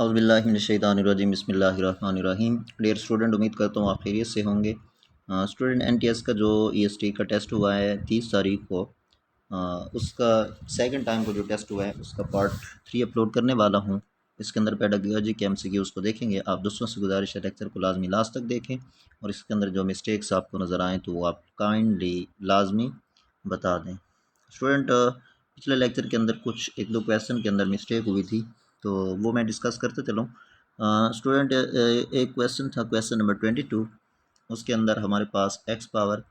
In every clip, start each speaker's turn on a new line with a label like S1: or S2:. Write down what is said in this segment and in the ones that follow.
S1: औज़ुबिल्लाहि बिस्मिल्लाहिर्रहमानिर्रहीम। Dear student, उम्मीद करता हूँ आप खैरियत से होंगे। स्टूडेंट एनटीएस का जो ईएसटी का टेस्ट हुआ है 30 तारीख को, उसका सेकंड टाइम को जो टेस्ट हुआ है उसका पार्ट 3 अपलोड करने वाला हूँ। इसके अंदर पेडागोजी के एमसीक्यू उसको देखेंगे। आप दोस्तों से गुजारिश है लेक्चर को लाजमी लास्ट तक देखें और इसके अंदर जो मिस्टेक्स आपको नज़र आएँ तो वो आप काइंडली लाजमी बता दें। स्टूडेंट, पिछले लेक्चर के अंदर कुछ एक दो क्वेश्चन के अंदर मिस्टेक हुई थी तो वो मैं डिस्कस करते चलूँ। स्टूडेंट, एक क्वेश्चन था, क्वेश्चन नंबर 22। उसके अंदर हमारे पास एक्स पावर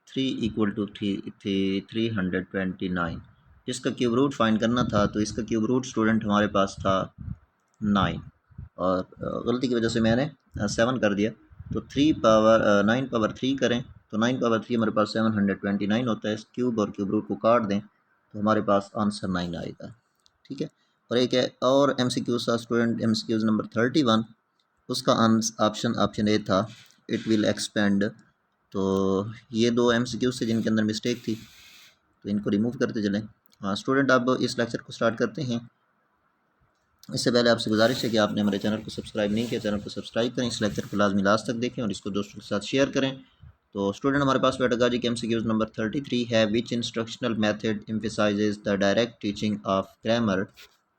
S1: 3 इक्वल टू 329, जिसका क्यूब रूट फाइंड करना था। तो इसका क्यूब रूट स्टूडेंट हमारे पास था 9 और गलती की वजह से मैंने 7 कर दिया। तो 9 पावर 3 करें तो 9 पावर 3 हमारे पास 729 होता है। इस क्यूब और क्यूब रूट को काट दें तो हमारे पास आंसर 9 आएगा। ठीक है। और एक है और एमसीक्यू सा स्टूडेंट, एमसीक्यूज नंबर 31। उसका ऑप्शन ए था, इट विल एक्सपेंड। तो ये दो एमसीक्यूज थे जिनके अंदर मिस्टेक थी, तो इनको रिमूव करते चलें। स्टूडेंट, अब इस लेक्चर को स्टार्ट करते हैं। इससे पहले आपसे गुजारिश है कि आपने हमारे चैनल को सब्सक्राइब नहीं किया, चैनल को सब्सक्राइब करें। इस लेक्चर को लाजमी लास्ट तक देखें और इसको दोस्तों के साथ शेयर करें। तो स्टूडेंट, हमारे पास पेडागोजी के एमसीक्यूज नंबर 33 है, which instructional method emphasises the direct teaching of grammar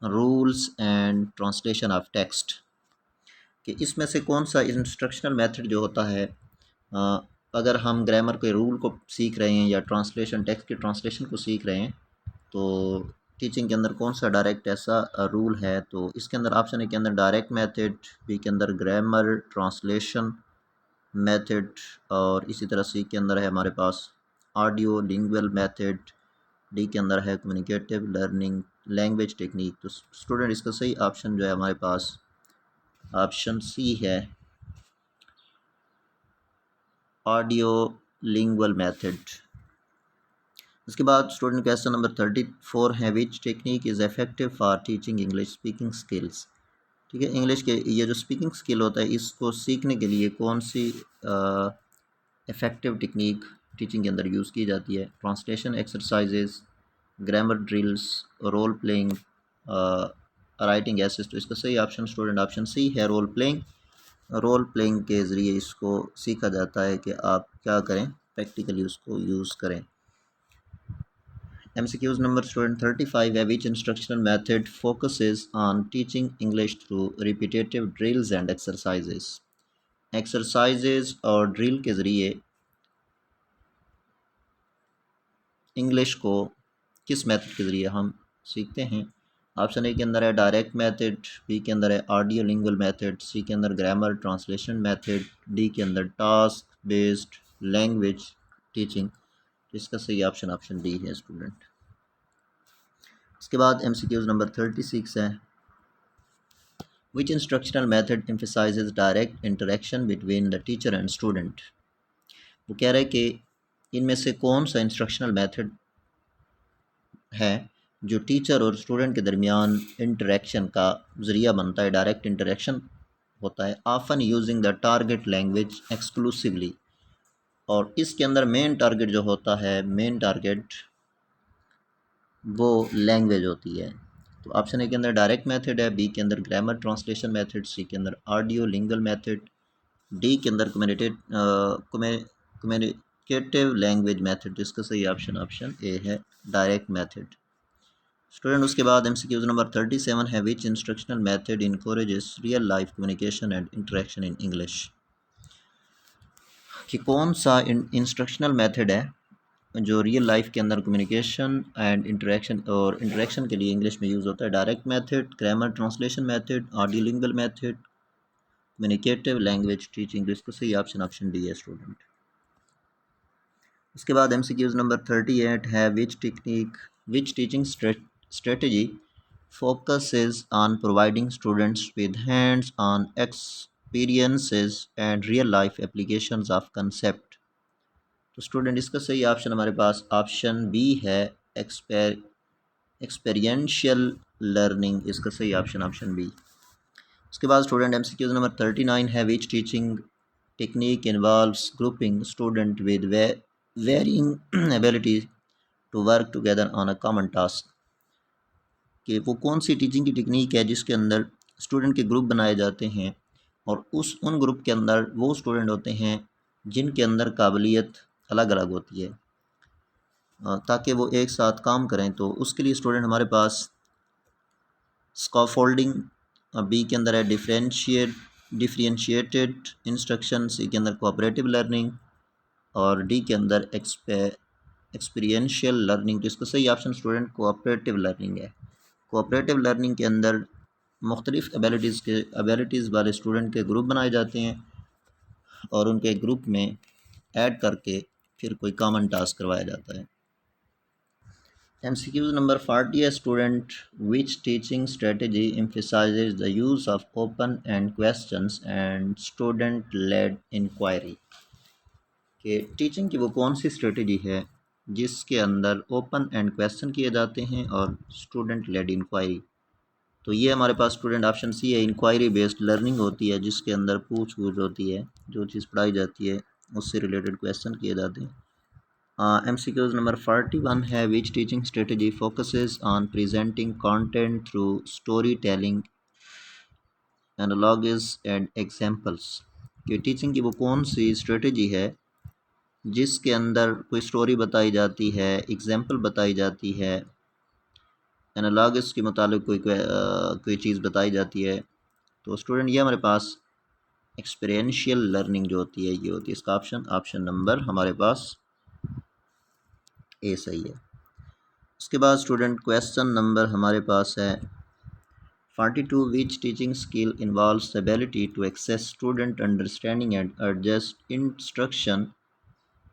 S1: rules and translation of text. कि इसमें से कौन सा इंस्ट्रक्शनल मेथड जो होता है, अगर हम ग्रामर के रूल को सीख रहे हैं या ट्रांसलेशन टेक्स्ट की ट्रांसलेशन को सीख रहे हैं, तो टीचिंग के अंदर कौन सा डायरेक्ट ऐसा रूल है। तो इसके अंदर ऑप्शन ए के अंदर डायरेक्ट मेथड, बी के अंदर ग्रामर ट्रांसलेशन मेथड, और इसी तरह सी के अंदर है हमारे पास ऑडियो लिंगुअल मेथड, डी के अंदर है कम्युनिकेटिव लर्निंग लैंग्वेज टेक्निक। तो स्टूडेंट, इसका सही ऑप्शन जो है हमारे पास ऑप्शन सी है, ऑडियो लिंगुअल मेथड। उसके बाद स्टूडेंट, क्वेश्चन नंबर 34 है, which technique is effective for teaching English speaking skills. ठीक है, इंग्लिश के ये जो स्पीकिंग स्किल होता है इसको सीखने के लिए कौन सी इफ़ेक्टिव टेक्निक टीचिंग के अंदर यूज़ की जाती है। Translation exercises, grammar drills, role playing, writing essays. तो इसका सही ऑप्शन स्टूडेंट ऑप्शन सी है, रोल प्लेइंग। रोल प्लेइंग के ज़रिए इसको सीखा जाता है कि आप क्या करें, प्रैक्टिकली उसको यूज़ करें। MCQs नंबर स्टूडेंट 35 है, which instructional method focuses on teaching English through repetitive drills and exercises. Exercises और ड्रिल के ज़रिए इंग्लिश को किस मेथड के ज़रिए हम सीखते हैं। ऑप्शन ए के अंदर है डायरेक्ट मेथड, बी के अंदर है ऑडियो लिंगुअल मेथड, सी के अंदर ग्रामर ट्रांसलेशन मेथड, डी के अंदर टास्क बेस्ड लैंग्वेज टीचिंग। इसका सही ऑप्शन ऑप्शन डी है स्टूडेंट। इसके बाद MCQs नंबर 36 है, which instructional method emphasises direct interaction between the teacher and student. वो कह रहे हैं कि इनमें से कौन सा इंस्ट्रक्शनल मेथड है जो टीचर और स्टूडेंट के दरमियान इंटरेक्शन का ज़रिया बनता है, डायरेक्ट इंटरेक्शन होता है। Often using the target language exclusively. और इसके अंदर मेन टारगेट जो होता है, मेन टारगेट वो लैंग्वेज होती है। तो ऑप्शन ए के अंदर डायरेक्ट मेथड है, बी के अंदर ग्रामर ट्रांसलेशन मेथड, सी के अंदर ऑडियो लिंगुअल मेथड, डी के अंदर कम्युनिकेटिव लैंग्वेज मेथड। जिसका सही ऑप्शन ऑप्शन ए है, डायरेक्ट मेथड। स्टूडेंट, उसके बाद MCQs नंबर 37 है, which instructional method encourages real life communication and interaction in English. कि कौन सा इंस्ट्रक्शनल मेथड है जो रियल लाइफ के अंदर कम्युनिकेशन एंड इंटरेक्शन के लिए इंग्लिश में यूज़ होता है। Direct method, grammar translation method, audio lingual method, communicative language teaching. इसको सही ऑप्शन ऑप्शन डी है स्टूडेंट। उसके बाद MCQs नंबर 38 है, which teaching strategy focuses on providing students with hands-on experiences and real-life applications of concept। तो student, इसका सही option हमारे पास ऑप्शन बी है, एक्सपेरियंशियल लर्निंग। इसका सही ऑप्शन ऑप्शन बी। उसके बाद स्टूडेंट MCQs नंबर 39 है, which teaching technique involves grouping student with varying ability to work together on a common task. कि वो कौन सी टीचिंग की टेक्निक है जिसके अंदर स्टूडेंट के ग्रुप बनाए जाते हैं और उन ग्रुप के अंदर वो स्टूडेंट होते हैं जिनके अंदर काबिलियत अलग अलग होती है, ताकि वो एक साथ काम करें। तो उसके लिए स्टूडेंट हमारे पास स्कैफोल्डिंग बी के अंदर है, डिफरेंशिएटेड इंस्ट्रक्शन सी के अंदर कोऑपरेटिव लर्निंग और डी के अंदर एक्सपीरियंशियल लर्निंग। तो इसका सही ऑप्शन स्टूडेंट कोऑपरेटिव लर्निंग है। कोऑपरेटिव लर्निंग के अंदर मुख्तलिफ एबिलिटीज़ वाले स्टूडेंट के ग्रुप बनाए जाते हैं और उनके ग्रुप में ऐड करके फिर कोई कॉमन टास्क करवाया जाता है। MCQ नंबर 40 है student, which teaching strategy emphasizes the use of open end questions and student led inquiry. कि टीचिंग की वो कौन सी स्ट्रेटजी है जिसके अंदर ओपन एंड क्वेश्चन किए जाते हैं और स्टूडेंट लेड इंक्वायरी। तो ये हमारे पास स्टूडेंट ऑप्शन सी है, इंक्वायरी बेस्ड लर्निंग होती है जिसके अंदर पूछ गूछ होती है, जो चीज़ पढ़ाई जाती है उससे रिलेटेड क्वेश्चन किए जाते हैं। MCQs नंबर 41 है, which teaching strategy focuses on presenting content through storytelling analogous and examples. कि टीचिंग की वो कौन सी स्ट्रेटजी है जिसके अंदर कोई स्टोरी बताई जाती है, एग्जांपल बताई जाती है, एनालॉगस के मुताबिक कोई चीज़ बताई जाती है। तो स्टूडेंट ये हमारे पास एक्सपीरियंशियल लर्निंग जो होती है ये होती है। इसका ऑप्शन नंबर हमारे पास ए सही है। उसके बाद स्टूडेंट क्वेश्चन नंबर हमारे पास है 42, which teaching skill involves the ability to access student understanding and adjust instruction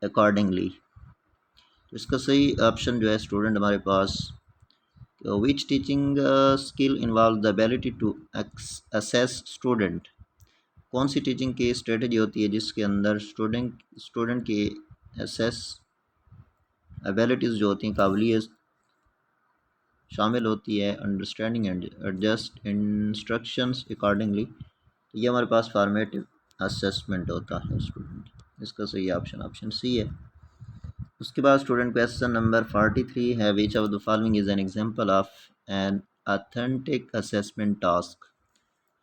S1: accordingly. तो इसका सही ऑप्शन जो है स्टूडेंट हमारे पास, which teaching skill involve the ability to assess student. कौन सी टीचिंग की स्ट्रेटजी होती है जिसके अंदर स्टूडेंट की असेस एबिलिटीज़ जो होती हैं, काबिलियत शामिल होती है, understanding and adjust instructions accordingly. तो ये हमारे पास फॉर्मेटिव असेसमेंट होता है स्टूडेंट। इसका सही ऑप्शन सी है। उसके बाद स्टूडेंट क्वेश्चन नंबर 43 है, which of the following is an example of an authentic assessment task.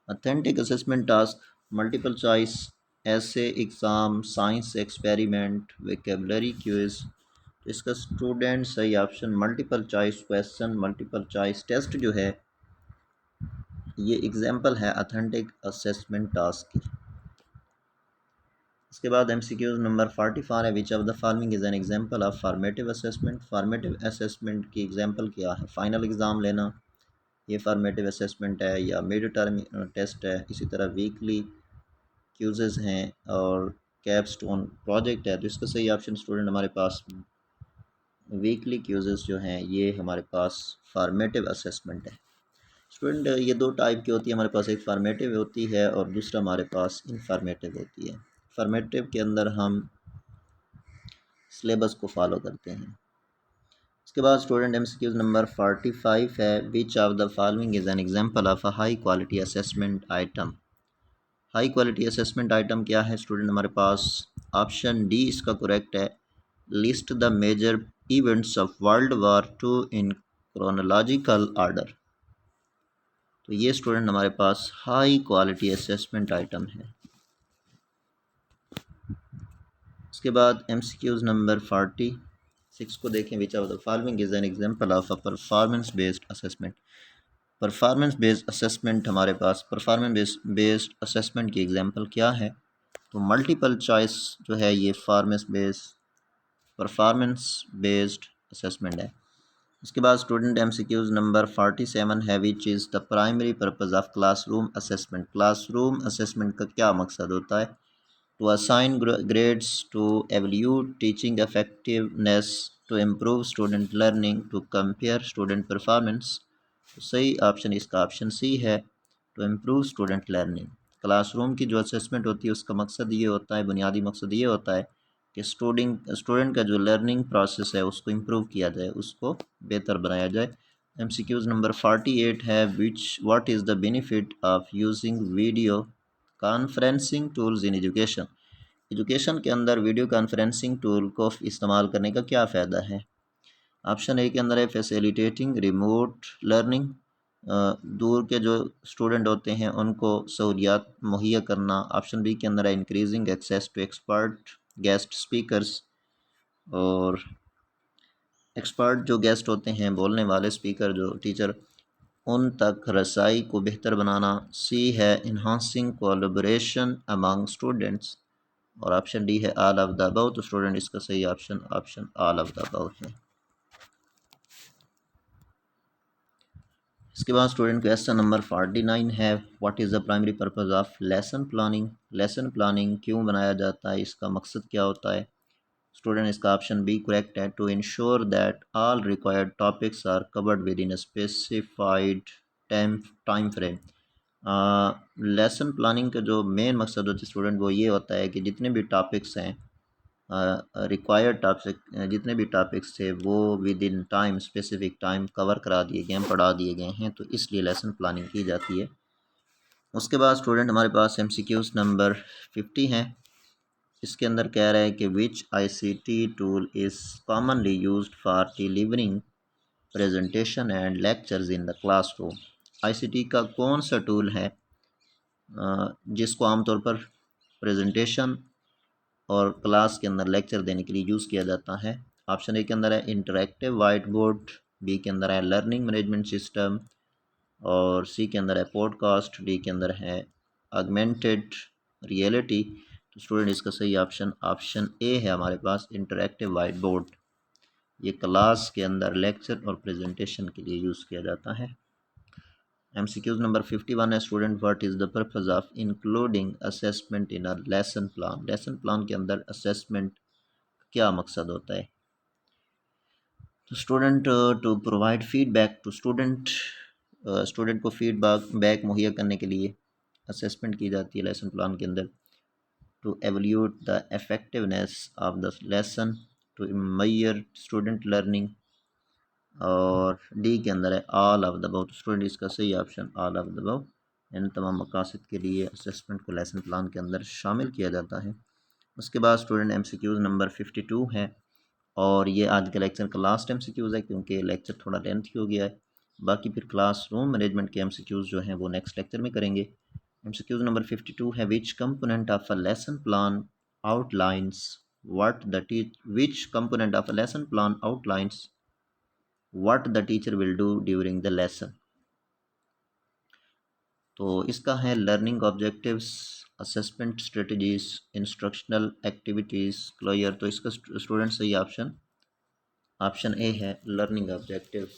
S1: Authentic assessment task multiple choice, essay exam, science experiment, vocabulary quiz. तो इसका स्टूडेंट सही option multiple choice question, multiple choice test जो है ये example है authentic assessment task की। इसके बाद MCQs नंबर 44 है, which of the following is an example of formative assessment. Formative assessment की एग्जांपल क्या है? फाइनल एग्ज़ाम लेना, ये फॉर्मेटिव असेसमेंट है, या मिड टर्म टेस्ट है, इसी तरह वीकली क्यूजेज़ हैं और कैपस्टोन प्रोजेक्ट है। तो इसका सही ऑप्शन स्टूडेंट हमारे पास वीकली क्यूजेज़ जो हैं ये हमारे पास फॉर्मेटिव असेसमेंट है। स्टूडेंट ये दो टाइप की होती है हमारे पास, एक फॉर्मेटिव होती है और दूसरा हमारे पास इनफॉर्मेटिव होती है। फॉर्मेटिव के अंदर हम सिलेबस को फॉलो करते हैं। इसके बाद स्टूडेंट MCQs नंबर 45 है, which of the following is an example of a high quality assessment item. High quality assessment item क्या है स्टूडेंट हमारे पास? ऑप्शन डी इसका करेक्ट है, list the major events of world war 2 in chronological order. तो ये student हमारे पास हाई क्वालिटी असेसमेंट आइटम है। उसके बाद MCQs नंबर 46 को देखें, which of the following is an example of a performance based assessment. Performance based assessment हमारे पास, परफॉर्मेंस बेस्ड असेसमेंट की एग्जांपल क्या है? तो मल्टीपल चॉइस जो है ये परफॉर्मेंस बेस्ड असेसमेंट है। उसके बाद स्टूडेंट MCQs नंबर 47 है, which is the primary purpose of classroom assessment. Classroom assessment का क्या मकसद होता है? To assign grades, to evaluate teaching effectiveness, to improve student learning, to compare student performance. तो सही ऑप्शन इसका ऑप्शन सी है, to improve student learning. Classroom की जो असेसमेंट होती है उसका मकसद ये होता है, बुनियादी मकसद ये होता है कि स्टूडेंट का जो लर्निंग प्रोसेस है उसको इम्प्रूव किया जाए, उसको बेहतर बनाया जाए। MCQs नंबर 48 है, what is the benefit of using video conferencing tools in education. Education के अंदर वीडियो कॉन्फ्रेंसिंग टूल को इस्तेमाल करने का क्या फ़ायदा है? ऑप्शन ए के अंदर है फैसिलिटेटिंग रिमोट लर्निंग, दूर के जो स्टूडेंट होते हैं उनको सहूलियात मुहैया करना। ऑप्शन बी के अंदर है increasing access to expert guest speakers, और एक्सपर्ट जो गेस्ट होते हैं, बोलने वाले स्पीकर जो टीचर, उन तक रसाई को बेहतर बनाना। सी है इन्हांसिंग कोलैबोरेशन अमंग स्टूडेंट्स, और ऑप्शन डी है ऑल ऑफ द अबव। तो स्टूडेंट इसका सही option option all of the above है। इसके बाद स्टूडेंट क्वेश्चन नंबर 49 है, what is the primary purpose of lesson planning. Lesson planning क्यों बनाया जाता है, इसका मकसद क्या होता है। स्टूडेंट इसका ऑप्शन बी करेक्ट है, to ensure that all required topics are covered within a specified time frame. Lesson planning का जो मेन मकसद होता है स्टूडेंट, वो ये होता है कि जितने भी टॉपिक्स हैं, रिक्वायर्ड टॉपिक, जितने भी टॉपिक्स थे वो with in time, specific time cover करा दिए गए हैं, पढ़ा दिए गए हैं, तो इसलिए लेसन प्लानिंग की जाती है। उसके बाद स्टूडेंट हमारे पास MCQs नंबर 50 हैं। इसके अंदर कह रहा है कि विच ICT tool is commonly used for delivering presentation and lectures in the classroom. ICT का कौन सा टूल है जिसको आमतौर पर प्रेजेंटेशन और क्लास के अंदर लेक्चर देने के लिए यूज़ किया जाता है। ऑप्शन ए के अंदर है इंटरेक्टिव वाइट बोर्ड, बी के अंदर है लर्निंग मैनेजमेंट सिस्टम, और सी के अंदर है पॉडकास्ट, डी के अंदर है ऑगमेंटेड रियलिटी। तो स्टूडेंट इसका सही ऑप्शन ऑप्शन ए है हमारे पास, इंटरेक्टिव वाइट बोर्ड। ये क्लास के अंदर लेक्चर और प्रेजेंटेशन के लिए यूज़ किया जाता है। MCQs नंबर 51 है, student what is the purpose of including assessment in a lesson plan. Lesson plan के अंदर असेसमेंट क्या मकसद होता है। तो student to provide feedback to student, student को फीडबैक मुहैया करने के लिए असेसमेंट की जाती है लेसन प्लान के अंदर। To evaluate the effectiveness of the lesson, to measure student learning, और डी के अंदर है all of the above. Student इसका सही option all of the above. इन तमाम मकासद के लिए असेसमेंट को लेसन प्लान के अंदर शामिल किया जाता है। उसके बाद स्टूडेंट MCQs नंबर 52 है, और ये आज के लेक्चर का लास्ट MCQs है क्योंकि लेक्चर थोड़ा लेंथी हो गया है। बाकी फिर क्लास रूम मैनेजमेंट के MCQs जो हैं वो नेक्स्ट लेक्चर में करेंगे। MCQs नंबर 52 है, which component of a lesson plan outlines which component of a lesson plan outlines what the teacher will do during the lesson. तो इसका है learning objectives, assessment strategies, instructional activities, closure. तो इसका student सही option option A है, learning objective.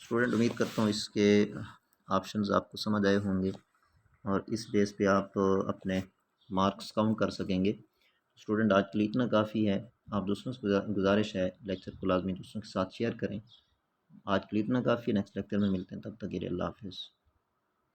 S1: Student उम्मीद करता हूँ इसके ऑप्शंस आपको समझ आए होंगे और इस बेस पे आप अपने मार्क्स काउंट कर सकेंगे। स्टूडेंट आज के लिए इतना काफ़ी है। आप दूसरों से गुजारिश है लेक्चर को लाजमी दूसरों के साथ शेयर करें। आज के लिए इतना काफ़ी, नेक्स्ट लेक्चर में मिलते हैं, तब तक के लिए अल्लाह हाफिज़।